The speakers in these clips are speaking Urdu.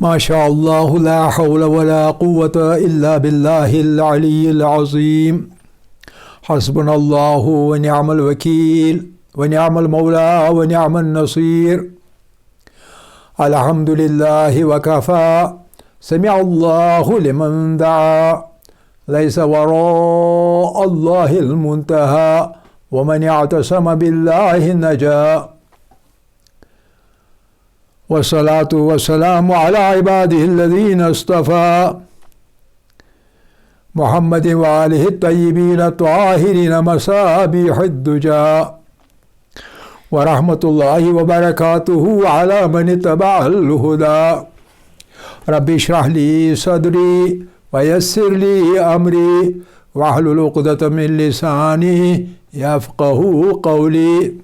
ما شاء الله لا حول ولا قوة إلا بالله العلي العظيم حسبنا الله ونعم الوكيل ونعم المولى ونعم النصير الحمد لله وكفى سمع الله لمن دعا ليس وراء الله المنتهى ومن اعتصم بالله نجا والصلاة والسلام على عباده الذين اصطفى محمد وآله الطيبين الطاهرين مصابيح الدجى ورحمة الله وبركاته على من اتبع الهدى رب اشرح لي صدري ويسر لي أمري واحلل عقدة من لساني يفقه قولي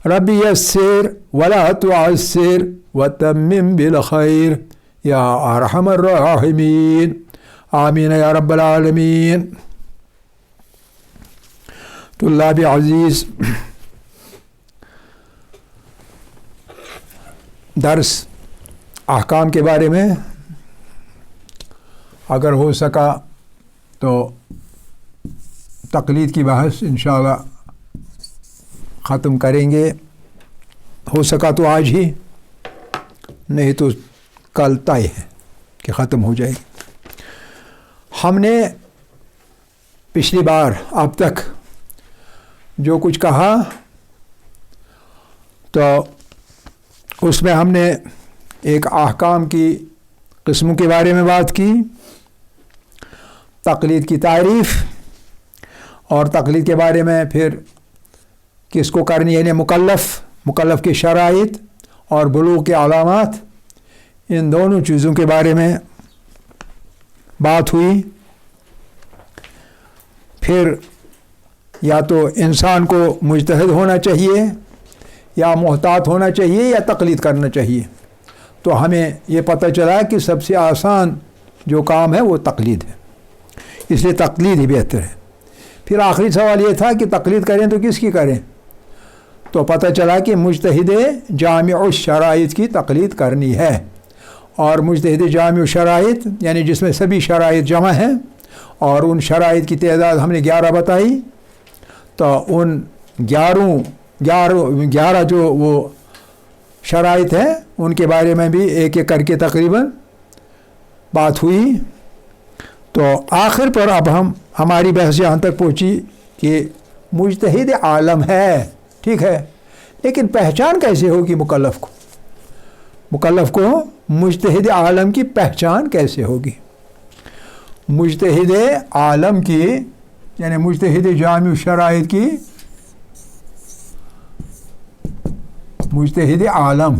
رب يسر ولا تعسر وتمم بالخير يا أرحم الراحمين آمين يا رب العالمين. طلاب عزیز، درس احکام کے بارے میں اگر ہو سکا تو تقلید کی بحث انشاءاللہ ختم کریں گے. ہو سکا تو آج ہی، نہیں تو کل طے ہے کہ ختم ہو جائے گی. ہم نے پچھلی بار اب تک جو کچھ کہا تو اس میں ہم نے ایک احکام کی قسموں کے بارے میں بات کی، تقلید کی تعریف، اور تقلید کے بارے میں پھر کس کو کرنی ہے، یعنی مکلف کی شرائط اور بلوغ کے علامات، ان دونوں چیزوں کے بارے میں بات ہوئی. پھر یا تو انسان کو مجتہد ہونا چاہیے یا محتاط ہونا چاہیے یا تقلید کرنا چاہیے. تو ہمیں یہ پتہ چلا کہ سب سے آسان جو کام ہے وہ تقلید ہے، اس لیے تقلید ہی بہتر ہے. پھر آخری سوال یہ تھا کہ تقلید کریں تو کس کی کریں؟ تو پتہ چلا کہ مجتہد جامع الشرائط کی تقلید کرنی ہے. اور مجتہد جامع الشرائط یعنی جس میں سبھی شرائط جمع ہیں، اور ان شرائط کی تعداد ہم نے 11 بتائی. تو ان 11 جو وہ شرائط ہیں ان کے بارے میں بھی ایک ایک کر کے تقریباً بات ہوئی. تو آخر پر اب ہماری بحث یہاں تک پہنچی کہ مجتہد عالم ہے، ٹھیک ہے، لیکن پہچان کیسے ہوگی مکلف کو مجتہد عالم کی پہچان کیسے ہوگی؟ مجتہد عالم کی یعنی مجتہد جامع شرائط کی، مجتہد عالم،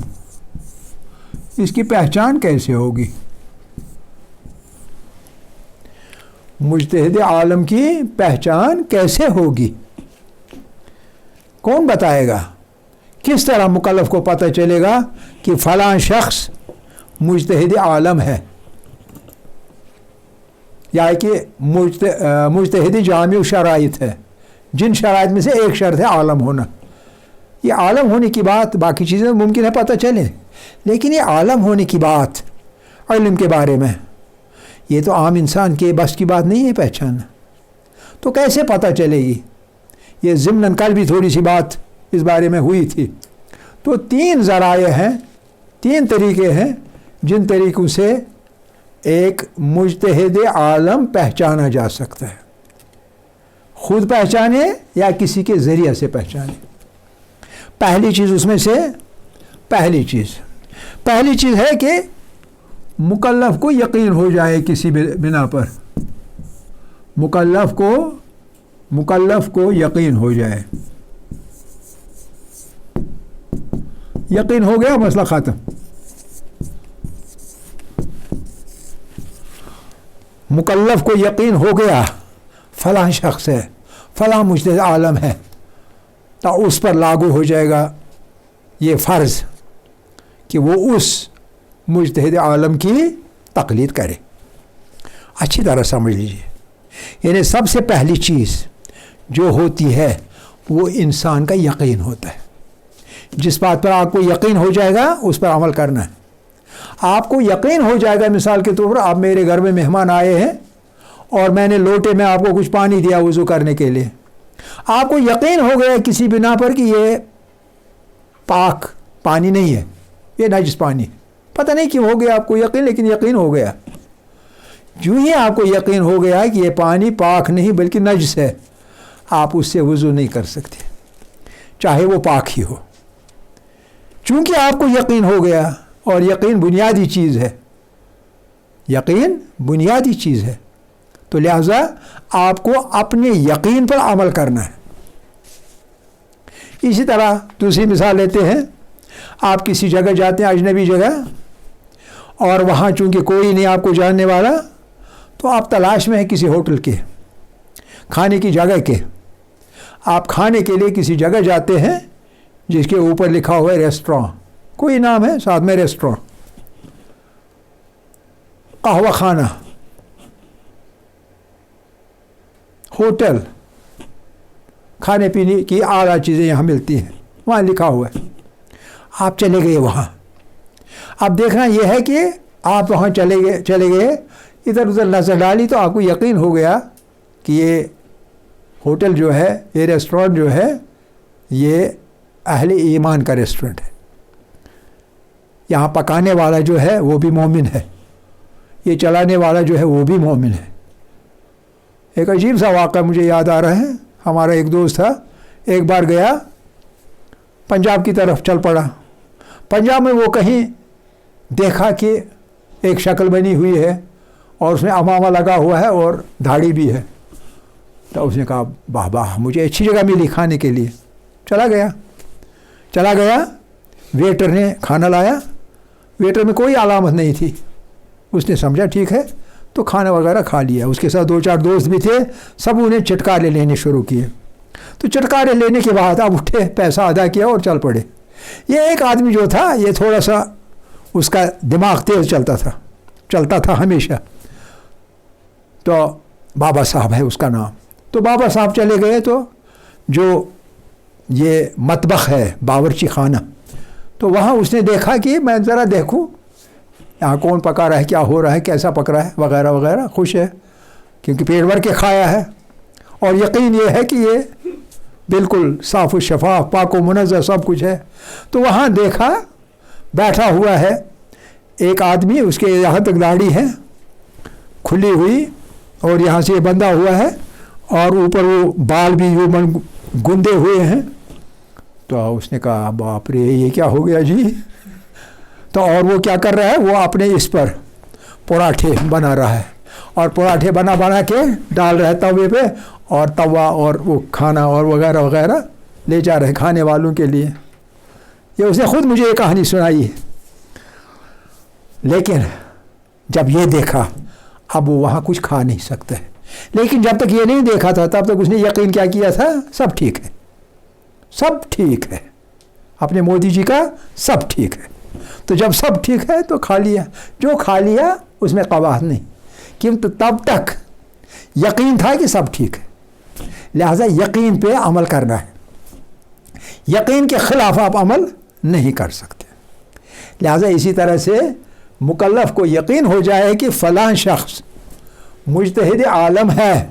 اس کی پہچان کیسے ہوگی؟ مجتہد عالم کی پہچان کیسے ہوگی؟ کون بتائے گا؟ کس طرح مکلف کو پتہ چلے گا کہ فلاں شخص مجتہد عالم ہے، یا کہ مجتہد جامع شرائط ہے، جن شرائط میں سے ایک شرط ہے عالم ہونا؟ یہ عالم ہونے کی بات باقی چیزیں ممکن ہے پتہ چلے، لیکن یہ عالم ہونے کی بات علم کے بارے میں یہ تو عام انسان کے بس کی بات نہیں ہے پہچاننا. تو کیسے پتہ چلے گی؟ یہ ضمناً کل بھی تھوڑی سی بات اس بارے میں ہوئی تھی. تو 3 ذرائع ہیں، 3 طریقے ہیں جن طریقوں سے ایک مجتہد عالم پہچانا جا سکتا ہے. خود پہچانے یا کسی کے ذریعے سے پہچانے. پہلی چیز اس میں سے پہلی چیز ہے کہ مکلف کو یقین ہو جائے کسی بنا پر، مکلف کو یقین ہو جائے. یقین ہو گیا، مسئلہ ختم. مکلف کو یقین ہو گیا فلاں شخص ہے، فلاں مجتہد عالم ہے، تو اس پر لاگو ہو جائے گا یہ فرض کہ وہ اس مجتہد عالم کی تقلید کرے. اچھی طرح سمجھ لیجیے، یعنی سب سے پہلی چیز جو ہوتی ہے وہ انسان کا یقین ہوتا ہے. جس بات پر آپ کو یقین ہو جائے گا اس پر عمل کرنا ہے. آپ کو یقین ہو جائے گا مثال کے طور پر آپ میرے گھر میں مہمان آئے ہیں اور میں نے لوٹے میں آپ کو کچھ پانی دیا وضو کرنے کے لیے، آپ کو یقین ہو گیا کسی بنا پر کہ یہ پاک پانی نہیں ہے، یہ نجس پانی، پتہ نہیں کیوں ہو گیا آپ کو یقین، لیکن یقین ہو گیا۔ جو ہی آپ کو یقین ہو گیا کہ یہ پانی پاک نہیں بلکہ نجس ہے، آپ اس سے وضو نہیں کر سکتے چاہے وہ پاک ہی ہو، چونکہ آپ کو یقین ہو گیا، اور یقین بنیادی چیز ہے، یقین بنیادی چیز ہے، تو لہذا آپ کو اپنے یقین پر عمل کرنا ہے۔ اسی طرح دوسری مثال لیتے ہیں، آپ کسی جگہ جاتے ہیں اجنبی جگہ، اور وہاں چونکہ کوئی نہیں آپ کو جاننے والا، تو آپ تلاش میں ہیں کسی ہوٹل کے، کھانے کی جگہ کے، آپ کھانے کے لیے کسی جگہ جاتے ہیں جس کے اوپر لکھا ہوا ہے ریسٹوران، کوئی نام ہے ساتھ میں ریسٹوران، قہوہ خانہ، ہوٹل، کھانے پینے کی اعلیٰ چیزیں یہاں ملتی ہیں، وہاں لکھا ہوا ہے، آپ چلے گئے وہاں۔ اب دیکھنا یہ ہے کہ آپ وہاں چلے گئے ادھر ادھر نظر ڈالی تو آپ کو یقین ہو گیا کہ یہ ہوٹل جو ہے، یہ ریسٹورینٹ جو ہے، یہ اہل ایمان کا ریسٹورینٹ ہے، یہاں پکانے والا جو ہے وہ بھی مومن ہے، یہ چلانے والا جو ہے وہ بھی مومن ہے۔ ایک عجیب سا واقعہ مجھے یاد آ رہا ہے، ہمارا ایک دوست تھا، ایک بار گیا پنجاب کی طرف چل پڑا، پنجاب میں وہ کہیں دیکھا کہ ایک شکل بنی ہوئی ہے اور اس میں امامہ لگا ہوا ہے اور دھاڑی بھی ہے، تو اس نے کہا واہ واہ مجھے اچھی جگہ ملی کھانے کے لیے، چلا گیا، ویٹر نے کھانا لایا، ویٹر میں کوئی علامت نہیں تھی، اس نے سمجھا ٹھیک ہے تو کھانا وغیرہ کھا لیا، اس کے ساتھ 2-4 دوست بھی تھے، سب انہیں چٹکارے لینے شروع کیے، تو چٹکارے لینے کے بعد اب اٹھے، پیسہ ادا کیا اور چل پڑے۔ یہ ایک آدمی جو تھا یہ تھوڑا سا اس کا دماغ تیز چلتا تھا ہمیشہ، تو بابا صاحب ہے اس کا نام، تو بابا صاحب چلے گئے، تو جو یہ مطبخ ہے باورچی خانہ، تو وہاں اس نے دیکھا کہ میں ذرا دیکھوں یہاں کون پکا رہا ہے، کیا ہو رہا ہے، کیسا پک رہا ہے وغیرہ وغیرہ، خوش ہے کیونکہ پیٹ بھر کے کھایا ہے، اور یقین یہ ہے کہ یہ بالکل صاف و شفاف پاک و منزہ سب کچھ ہے۔ تو وہاں دیکھا بیٹھا ہوا ہے ایک آدمی، اس کے یہاں تک داڑھی ہے کھلی ہوئی اور یہاں سے بندھا ہوا ہے، اور اوپر وہ بال بھی جو گندے ہوئے ہیں، تو اس نے کہا باپ رے یہ کیا ہو گیا جی، تو اور وہ کیا کر رہا ہے، وہ اپنے اس پر پراٹھے بنا رہا ہے، اور پراٹھے بنا کے ڈال رہا ہے توے پہ، اور توا اور وہ کھانا اور وغیرہ وغیرہ لے جا رہے کھانے والوں کے لیے۔ یہ اس نے خود مجھے یہ کہانی سنائی ہے، لیکن جب یہ دیکھا اب وہ وہاں کچھ کھا نہیں سکتا ہے، لیکن جب تک یہ نہیں دیکھا تھا تب تک اس نے یقین کیا کیا تھا، سب ٹھیک ہے، سب ٹھیک ہے، اپنے مودی جی کا سب ٹھیک ہے، تو جب سب ٹھیک ہے تو کھا لیا، جو کھا لیا اس میں قباحت نہیں، کیونکہ تب تک یقین تھا کہ سب ٹھیک ہے، لہذا یقین پہ عمل کرنا ہے، یقین کے خلاف آپ عمل نہیں کر سکتے۔ لہذا اسی طرح سے مکلف کو یقین ہو جائے کہ فلاں شخص مجتہد عالم ہے،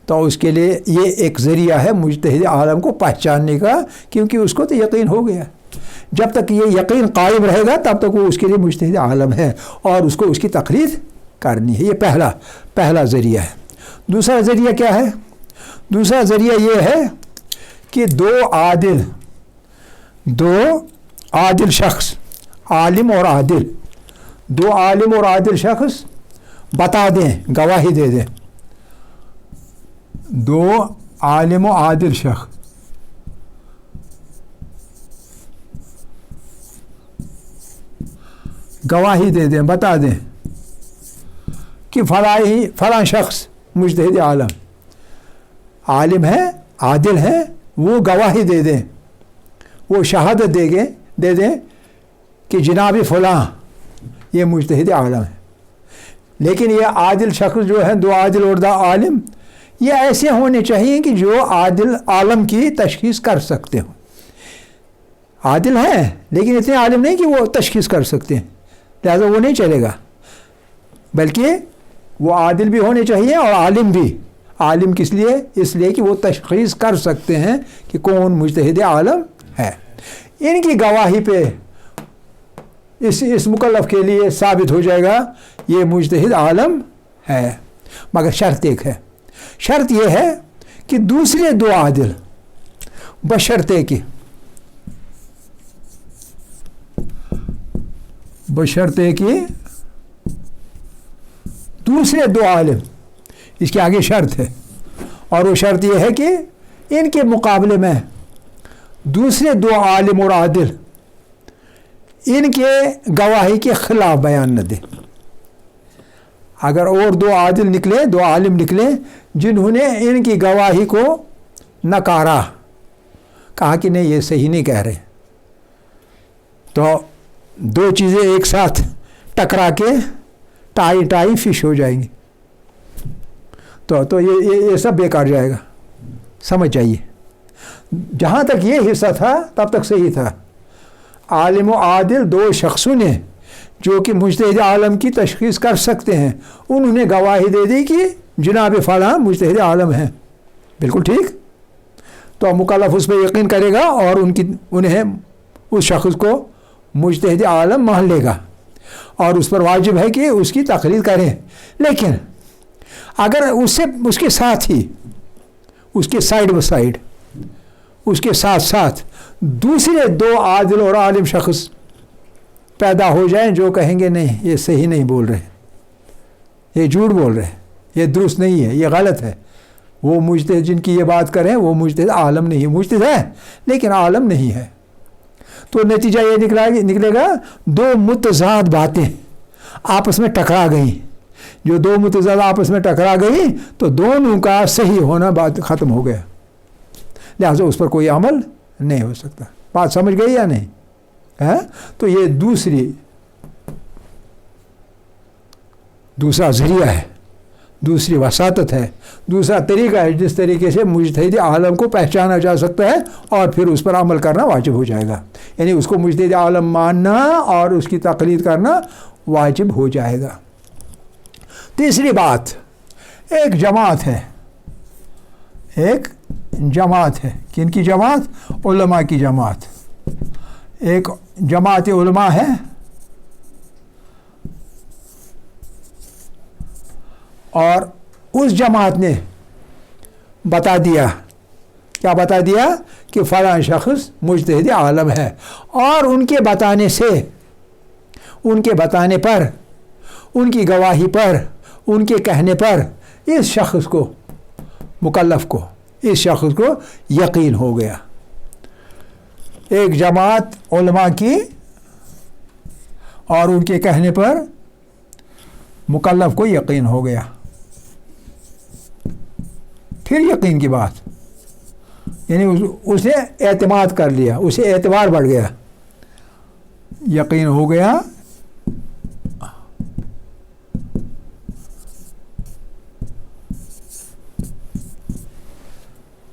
تو اس کے لیے یہ ایک ذریعہ ہے مجتہد عالم کو پہچاننے کا، کیونکہ اس کو تو یقین ہو گیا، جب تک یہ یقین قائم رہے گا تب تک وہ اس کے لیے مجتہد عالم ہے، اور اس کو اس کی تقلید کرنی ہے۔ یہ پہلا ذریعہ ہے۔ دوسرا ذریعہ کیا ہے؟ دوسرا ذریعہ یہ ہے کہ دو عادل شخص، عالم اور عادل، دو عالم اور عادل شخص بتا دیں، گواہی دے دیں، دو عالم و عادل شخص گواہی دے دیں، بتا دیں کہ فلاں شخص مجتہد عالم ہے، عادل ہے، وہ گواہی دے دیں، وہ شہادت دے دیں کہ جناب فلاں یہ مجتہد عالم ہے۔ لیکن یہ عادل شخص جو ہے، دو عادل اور دو عالم، یہ ایسے ہونے چاہیے کہ جو عادل عالم کی تشخیص کر سکتے ہوں، عادل ہیں لیکن اتنے عالم نہیں کہ وہ تشخیص کر سکتے ہیں، لہذا وہ نہیں چلے گا، بلکہ وہ عادل بھی ہونے چاہیے اور عالم بھی۔ عالم کس لیے؟ اس لیے کہ وہ تشخیص کر سکتے ہیں کہ کون مجتہد عالم ہے۔ ان کی گواہی پہ اس مکلف کے لیے ثابت ہو جائے گا یہ مجتہد عالم ہے، مگر شرط ایک ہے، شرط یہ ہے کہ دوسرے دو عادل بشرطے کہ دوسرے دو عالم، اس کے آگے شرط ہے، اور وہ شرط یہ ہے کہ ان کے مقابلے میں دوسرے دو عالم اور عادل ان کے گواہی کے خلاف بیان نہ دے۔ اگر اور دو عادل نکلے، دو عالم نکلے جنہوں نے ان کی گواہی کو نکارا، کہا کہ نہیں یہ صحیح نہیں کہہ رہے، تو دو چیزیں ایک ساتھ ٹکرا کے ٹائی فش ہو جائیں گی، تو یہ سب بیکار جائے گا۔ سمجھ جائیے، جہاں تک یہ حصہ تھا تب تک صحیح تھا۔ عالم و عادل دو شخصوں نے جو کہ مجتہد عالم کی تشخیص کر سکتے ہیں، انہوں نے گواہی دے دی کہ جناب فلاں مجتہد عالم ہیں، بالکل ٹھیک، تو مکلف اس پہ یقین کرے گا اور انہیں اس شخص کو مجتہد عالم مان لے گا، اور اس پر واجب ہے کہ اس کی تقلید کریں۔ لیکن اگر اس کے ساتھ ہی، اس کے سائیڈ بائی سائیڈ، اس کے ساتھ ساتھ دوسرے دو عادل اور عالم شخص پیدا ہو جائیں جو کہیں گے نہیں یہ صحیح نہیں بول رہے، یہ جھوٹ بول رہے، یہ درست نہیں ہے، یہ غلط ہے، وہ مجتہد جن کی یہ بات کریں وہ مجتہد عالم نہیں ہے، مجتہد ہے لیکن عالم نہیں ہے، تو نتیجہ یہ نکلے گا دو متضاد باتیں آپس میں ٹکرا گئیں۔ جو دو متضاد آپس میں ٹکرا گئی تو دونوں کا صحیح ہونا بات ختم ہو گیا، لہٰذا اس پر کوئی عمل نہیں ہو سکتا۔ بات سمجھ گئی یا نہیں؟ تو یہ دوسرا ذریعہ ہے، دوسری وساطت ہے، دوسرا طریقہ ہے جس طریقے سے مجتہد عالم کو پہچانا جا سکتا ہے اور پھر اس پر عمل کرنا واجب ہو جائے گا، یعنی اس کو مجتہد عالم ماننا اور اس کی تقلید کرنا واجب ہو جائے گا۔ تیسری بات، ایک جماعت ہے، کن کی جماعت؟ علماء کی جماعت، ایک جماعت علماء ہے، اور اس جماعت نے بتا دیا، کیا بتا دیا؟ کہ فلاں شخص مجتہد عالم ہے، اور ان کے بتانے سے، ان کے بتانے پر، ان کی گواہی پر، ان کے کہنے پر اس شخص کو، مکلف کو، اس شخص کو یقین ہو گیا۔ ایک جماعت علماء کی اور ان کے کہنے پر مکلف کو یقین ہو گیا۔ پھر یقین کی بات، یعنی اسے اعتماد کر لیا، اسے اعتبار بڑھ گیا، یقین ہو گیا،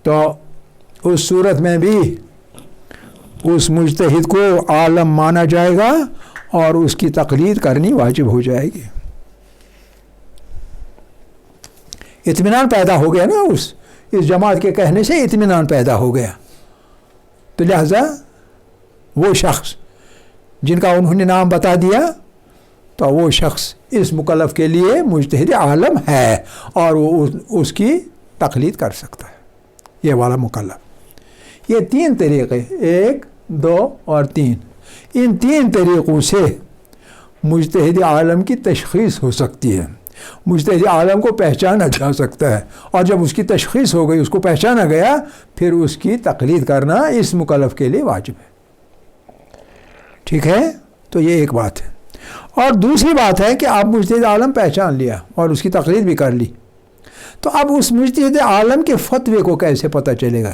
تو اس صورت میں بھی اس مجتہد کو عالم مانا جائے گا اور اس کی تقلید کرنی واجب ہو جائے گی۔ اطمینان پیدا ہو گیا نا، اس جماعت کے کہنے سے اطمینان پیدا ہو گیا، تو لہذا وہ شخص جن کا انہوں نے نام بتا دیا تو وہ شخص اس مکلف کے لیے مجتہد عالم ہے اور وہ اس کی تقلید کر سکتا ہے، یہ والا مکلف۔ یہ تین طریقے، 1، 2 اور 3، ان تین طریقوں سے مجتہد عالم کی تشخیص ہو سکتی ہے، مجتہد عالم کو پہچانا جا سکتا ہے، اور جب اس کی تشخیص ہو گئی، اس کو پہچانا گیا، پھر اس کی تقلید کرنا اس مکلف کے لیے واجب ہے۔ ٹھیک ہے، تو یہ ایک بات ہے۔ اور دوسری بات ہے کہ آپ مجتہد عالم پہچان لیا اور اس کی تقلید بھی کر لی، تو اب اس مجتہد عالم کے فتوے کو کیسے پتہ چلے گا؟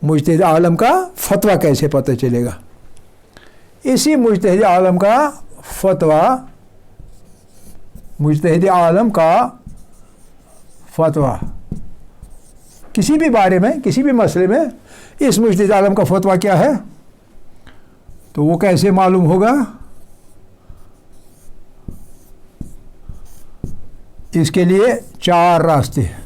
مجتہد عالم کا فتویٰ کیسے پتہ چلے گا؟ اسی مجتہد عالم کا فتویٰ، مجتہد عالم کا فتویٰ کسی بھی بارے میں، کسی بھی مسئلے میں، اس مجتہد عالم کا فتویٰ کیا ہے، تو وہ کیسے معلوم ہوگا؟ اس کے لیے 4 راستے ہیں،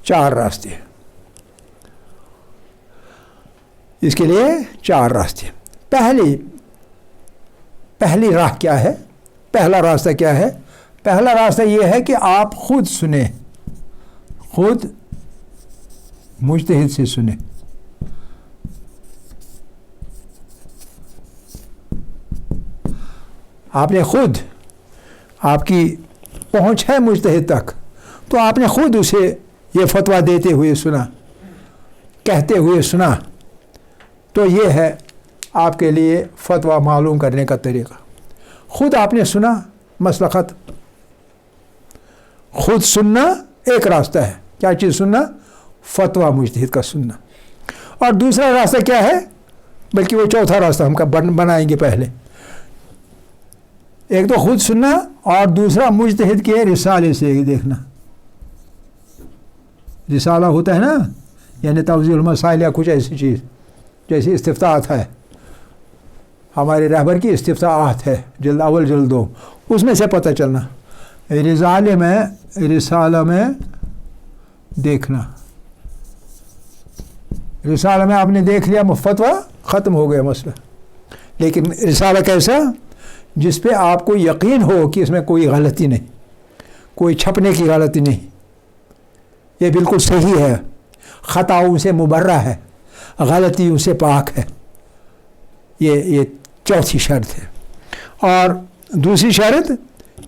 4 راستے ہیں، اس کے لیے 4 راستے۔ پہلی راہ کیا ہے؟ پہلا راستہ کیا ہے؟ پہلا راستہ یہ ہے کہ آپ خود سنیں، خود مجتہد سے سنیں۔ آپ نے خود، آپ کی پہنچ ہے مجتہد تک، تو آپ نے خود اسے یہ فتویٰ دیتے ہوئے سنا، کہتے ہوئے سنا، تو یہ ہے آپ کے لیے فتویٰ معلوم کرنے کا طریقہ۔ خود آپ نے سنا، مسئلہ ختم۔ خود سننا ایک راستہ ہے، کیا چیز سننا؟ فتویٰ مجتہد کا سننا۔ اور دوسرا راستہ کیا ہے؟ بلکہ وہ چوتھا راستہ ہم کا بنائیں گے پہلے۔ ایک تو خود سننا، اور دوسرا مجتہد کے رسالے سے دیکھنا۔ رسالہ ہوتا ہے نا، یعنی توضیح المسائل یا کچھ ایسی چیز، جیسے استفتاحات ہے، ہمارے رہبر کی استفتاحات ہے، جلد اول جلد 2، اس میں سے پتہ چلنا۔ رسالہ میں دیکھنا، رسالہ میں آپ نے دیکھ لیا، فتویٰ ختم ہو گیا مسئلہ۔ لیکن رسالہ کیسا؟ جس پہ آپ کو یقین ہو کہ اس میں کوئی غلطی نہیں، کوئی چھپنے کی غلطی نہیں، یہ بالکل صحیح ہے، خطاؤں سے مبرہ ہے، غلطیوں سے پاک ہے۔ یہ چوتھی شرط ہے۔ اور دوسری شرط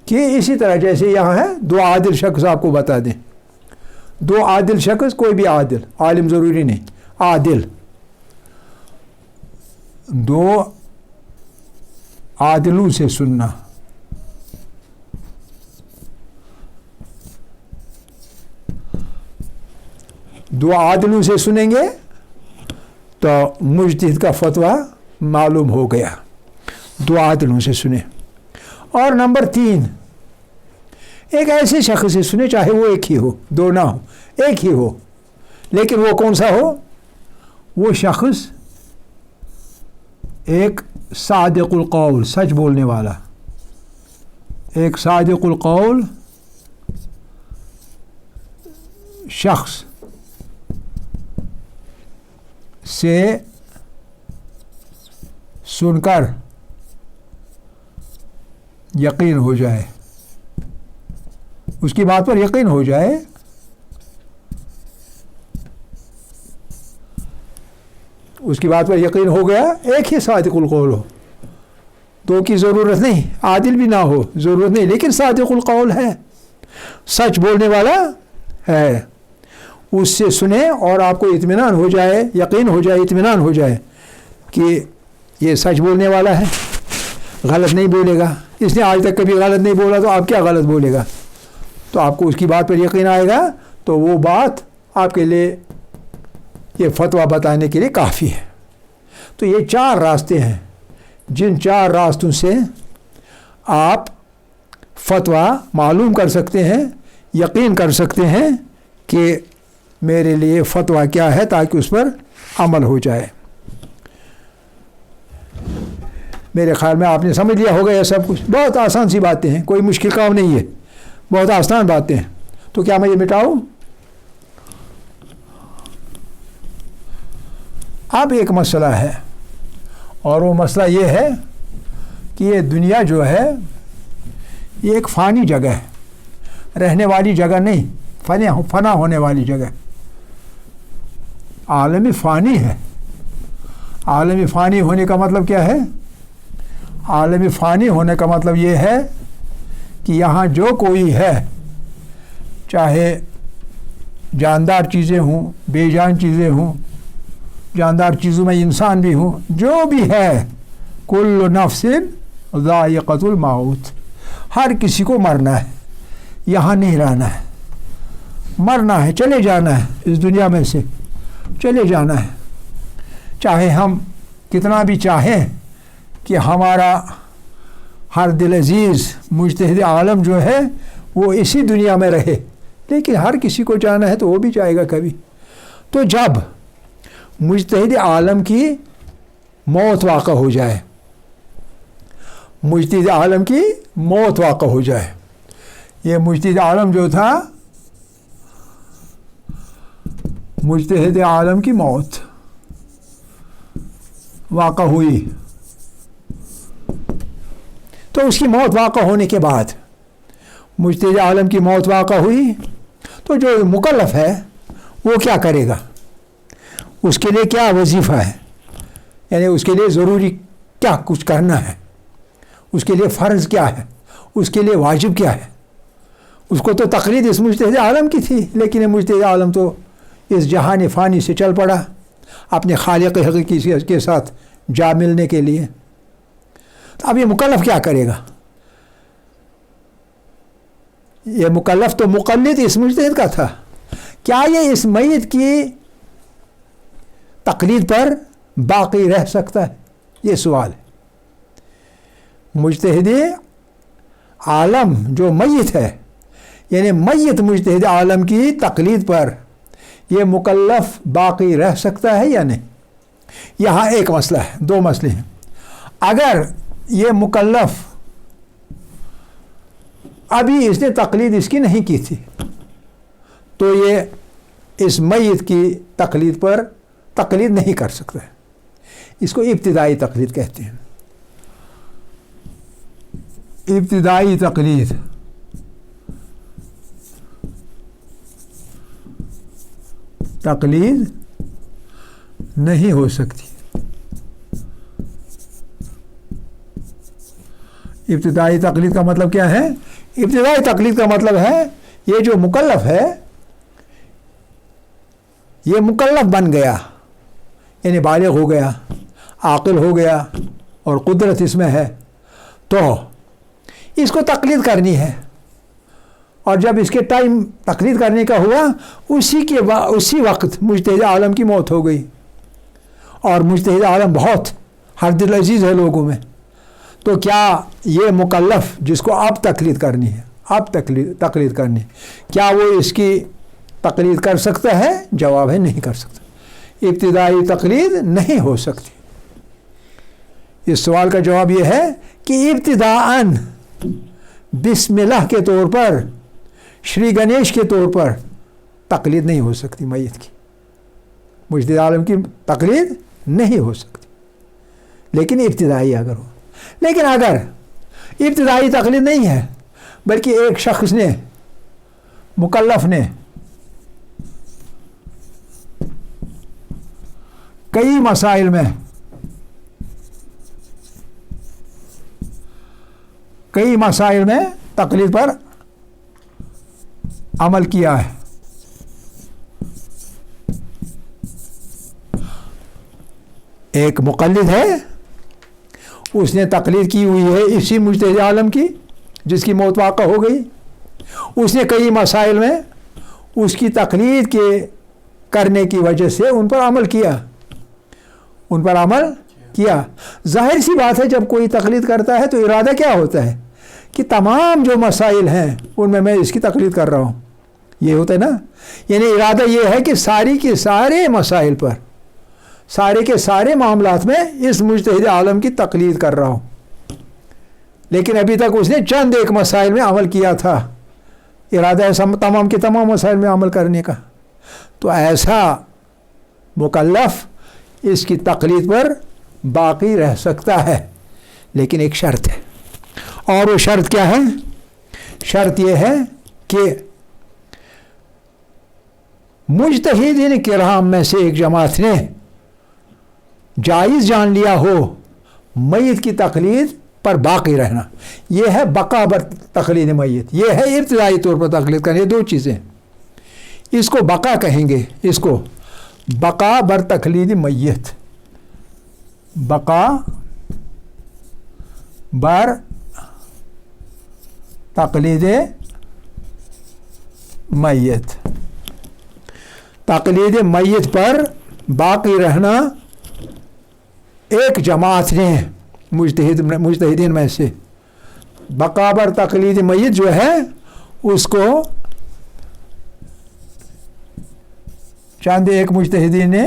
کہ اسی طرح جیسے یہاں ہے 2 عادل شخص آپ کو بتا دیں، 2 عادل شخص، کوئی بھی عادل، عالم ضروری نہیں، عادل، 2 عادلوں سے سننا۔ دو عادلوں سے سنیں گے تو مجتہد کا فتویٰ معلوم ہو گیا، 2 عادلوں سے سنیں۔ اور نمبر 3، ایک ایسے شخص سے سنیں، چاہے وہ ایک ہی ہو، 2 نہ ہو، ایک ہی ہو، لیکن وہ کون سا ہو؟ وہ شخص ایک صادق القول، سچ بولنے والا، ایک صادق القول شخص سے سن کر یقین ہو جائے، اس کی بات پر یقین ہو جائے، اس کی بات پر یقین ہو گیا، ایک ہی صادق القول ہو، 2 کی ضرورت نہیں، عادل بھی نہ ہو، ضرورت نہیں، لیکن صادق القول ہے، سچ بولنے والا ہے، اس سے سنیں اور آپ کو اطمینان ہو جائے، یقین ہو جائے، اطمینان ہو جائے کہ یہ سچ بولنے والا ہے، غلط نہیں بولے گا، اس نے آج تک کبھی غلط نہیں بولا، تو آپ کیا غلط بولے گا؟ تو آپ کو اس کی بات پر یقین آئے گا، تو وہ بات آپ کے لیے یہ فتویٰ بتانے کے لیے کافی ہے۔ تو یہ 4 راستے ہیں، جن 4 راستوں سے آپ فتویٰ معلوم کر سکتے ہیں، یقین کر سکتے ہیں کہ میرے لیے فتویٰ کیا ہے، تاکہ اس پر عمل ہو جائے۔ میرے خیال میں آپ نے سمجھ لیا ہوگا، یہ سب کچھ بہت آسان سی باتیں ہیں، کوئی مشکل کام نہیں ہے، بہت آسان باتیں ہیں۔ تو کیا میں یہ مٹاؤں؟ اب ایک مسئلہ ہے، اور وہ مسئلہ یہ ہے کہ یہ دنیا جو ہے یہ ایک فانی جگہ ہے، رہنے والی جگہ نہیں، فنا ہونے والی جگہ، عالم فانی ہے۔ عالم فانی ہونے کا مطلب کیا ہے؟ عالم فانی ہونے کا مطلب یہ ہے کہ یہاں جو کوئی ہے، چاہے جاندار چیزیں ہوں، بے جان چیزیں ہوں، جاندار چیزوں میں انسان بھی ہوں، جو بھی ہے، کل نفس ذائقۃ الموت، ہر کسی کو مرنا ہے، یہاں نہیں رہنا ہے، مرنا ہے، چلے جانا ہے، اس دنیا میں سے چلے جانا ہے۔ چاہے ہم کتنا بھی چاہیں کہ ہمارا ہر دل عزیز مجتہد عالم جو ہے وہ اسی دنیا میں رہے، لیکن ہر کسی کو جانا ہے، تو وہ بھی جائے گا کبھی۔ تو جب مجتہد عالم کی موت واقع ہو جائے، مجتہد عالم کی موت واقع ہو جائے. یہ مجتہد عالم جو تھا، مجتہد عالم کی موت واقع ہوئی. تو اس کی موت واقع ہونے کے بعد، مجتہد عالم کی موت واقع ہوئی تو جو مکلف ہے وہ کیا کرے گا؟ اس کے لیے کیا وظیفہ ہے؟ یعنی اس کے لیے ضروری کیا کچھ کرنا ہے، اس کے لیے فرض کیا ہے، اس کے لیے واجب کیا ہے؟ اس کو تو تقلید اس مجتہد عالم کی تھی، لیکن یہ مجتہد عالم تو اس جہان فانی سے چل پڑا اپنے خالق حقیقی کے ساتھ جا ملنے کے لیے. تو اب یہ مکلف کیا کرے گا؟ یہ مکلف تو مقلد اس مجتہد کا تھا. کیا یہ اس میت کی تقلید پر باقی رہ سکتا ہے؟ یہ سوال ہے. مجتہد عالم جو میت ہے، یعنی میت مجتہد عالم کی تقلید پر یہ مکلف باقی رہ سکتا ہے یا نہیں؟ یہاں ایک مسئلہ ہے، دو مسئلے ہیں. اگر یہ مکلف ابھی اس نے تقلید اس کی نہیں کی تھی تو یہ اس میت کی تقلید پر تقلید نہیں کر سکتا ہے. اس کو ابتدائی تقلید کہتے ہیں. ابتدائی تقلید نہیں ہو سکتی. ابتدائی تقلید کا مطلب کیا ہے؟ ابتدائی تقلید کا مطلب ہے یہ جو مکلف ہے یہ مکلف بن گیا، یعنی بالغ ہو گیا، عاقل ہو گیا اور قدرت اس میں ہے، تو اس کو تقلید کرنی ہے. اور جب اس کے ٹائم تقلید کرنے کا ہوا اسی وقت مجتہد عالم کی موت ہو گئی. اور مجتہد عالم بہت ہر دل عزیز ہے لوگوں میں. تو کیا یہ مکلف جس کو اب تقلید کرنی ہے، اب تقلید کرنی ہے، کیا وہ اس کی تقلید کر سکتا ہے؟ جواب ہے نہیں کر سکتا. ابتدائی تقلید نہیں ہو سکتی. اس سوال کا جواب یہ ہے کہ ابتداءً بسم اللہ کے طور پر، شری گنیش کے طور پر تقلید نہیں ہو سکتی میت کی. مجتہد عالم کی تقلید نہیں ہو سکتی، لیکن ابتدائی اگر ہو. لیکن اگر ابتدائی تقلید نہیں ہے بلکہ ایک شخص نے، مکلف نے کئی مسائل میں تقلید پر عمل کیا ہے. ایک مقلد ہے، اس نے تقلید کی ہوئی ہے اسی مجتہد عالم کی جس کی موت واقع ہو گئی. اس نے کئی مسائل میں اس کی تقلید کے کرنے کی وجہ سے ان پر عمل کیا. ظاہر سی بات ہے جب کوئی تقلید کرتا ہے تو ارادہ کیا ہوتا ہے کہ تمام جو مسائل ہیں ان میں اس کی تقلید کر رہا ہوں. یہ ہوتا ہے نا. یعنی ارادہ یہ ہے کہ ساری کے سارے مسائل پر، سارے کے سارے معاملات میں اس مجتہد عالم کی تقلید کر رہا ہوں. لیکن ابھی تک اس نے چند ایک مسائل میں عمل کیا تھا. ارادہ ہے تمام کے تمام مسائل میں عمل کرنے کا. تو ایسا مکلف اس کی تقلید پر باقی رہ سکتا ہے، لیکن ایک شرط ہے. اور وہ شرط کیا ہے؟ شرط یہ ہے کہ مجتہدین کرام میں سے ایک جماعت نے جائز جان لیا ہو میت کی تقلید پر باقی رہنا. یہ ہے بقا بر تقلید میت، یہ ہے ابتدائی طور پر تقلید کرنا. یہ دو چیزیں، اس کو بقا کہیں گے، اس کو بقا بر تقلید میت، بقا بر تقلید میت. تقلید میت پر باقی رہنا ایک جماعت نے مجتہدین میں سے، بقا بر تقلید میت جو ہے اس کو چند ایک مجتہدین نے